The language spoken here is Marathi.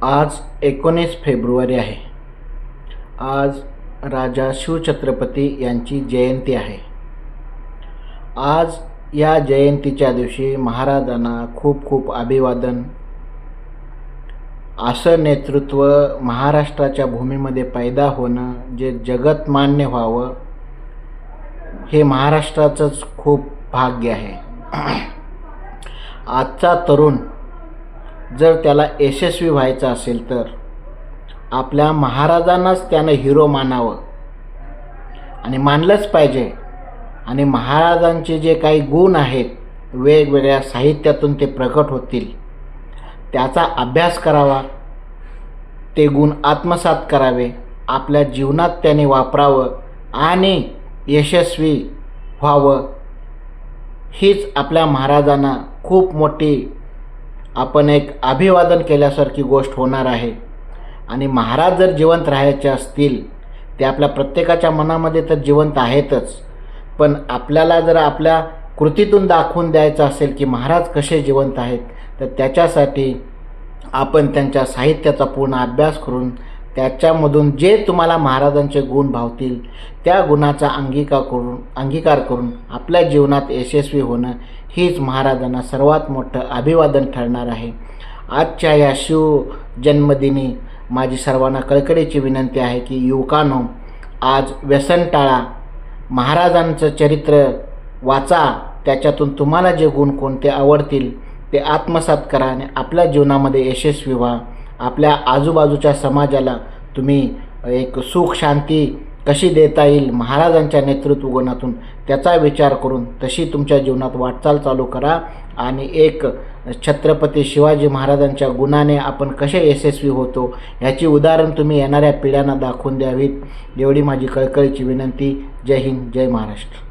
आज 19 फेब्रुवारी आहे. आज राजा शिवछत्रपती यांची जयंती आहे. आज या जयंतीच्या दिवशी महाराजांना खूप खूप अभिवादन. असं नेतृत्व महाराष्ट्राच्या भूमीमध्ये पैदा होणं, जे जगतमान्य व्हावं, हे महाराष्ट्राचंच खूप भाग्य आहे. आजचा तरुण जर त्याला यशस्वी व्हायचं असेल तर आपल्या महाराजांनाच त्यानं हिरो मानावं आणि मानलंच पाहिजे. आणि महाराजांचे जे काही गुण आहेत, वेगवेगळ्या साहित्यातून ते प्रकट होतील, त्याचा अभ्यास करावा, ते गुण आत्मसात करावे, आपल्या जीवनात त्याने वापरावं आणि यशस्वी व्हावं. हीच आपल्या महाराजांना खूप मोठी आपण एक अभिवादन केल्यासारखी गोष्ट होणार आहे. आणि महाराज जर जिवंत राहायचे असतील, ते आपल्या प्रत्येकाच्या मनामध्ये तर जिवंत आहेतच, पण आपल्याला जर आपल्या कृतीतून दाखवून द्यायचं असेल की महाराज कसे जिवंत आहेत, तर त्याच्यासाठी आपण त्यांच्या साहित्याचा पूर्ण अभ्यास करून त्याच्यामधून जे तुम्हाला महाराजांचे गुण भावतील, त्या गुणाचा अंगीकार करून आपल्या जीवनात यशस्वी होणं हीच महाराजांना सर्वात मोठं अभिवादन ठरणार आहे. आजच्या या शिव जन्मदिनी माझी सर्वांना कळकळीची विनंती आहे की युवकांनो, आज व्यसन टाळा, महाराजांचं चरित्र वाचा, त्याच्यातून तुम्हाला जे गुण कोणते आवडतील ते आत्मसात करा आणि आपल्या जीवनामध्ये यशस्वी व्हा. आपल्या आजूबाजूच्या समाजाला तुम्ही एक सुख शांती कशी देता येईल महाराजांच्या नेतृत्व गुणातून, त्याचा विचार करून तशी तुमच्या जीवनात वाटचाल चालू करा. आणि एक छत्रपती शिवाजी महाराजांच्या गुणाने आपण कसे यशस्वी होतो ह्याची उदाहरण तुम्ही येणाऱ्या पिढ्यांना दाखवून द्यावीत, एवढी माझी कळकळीची विनंती. जय हिंद, जय महाराष्ट्र.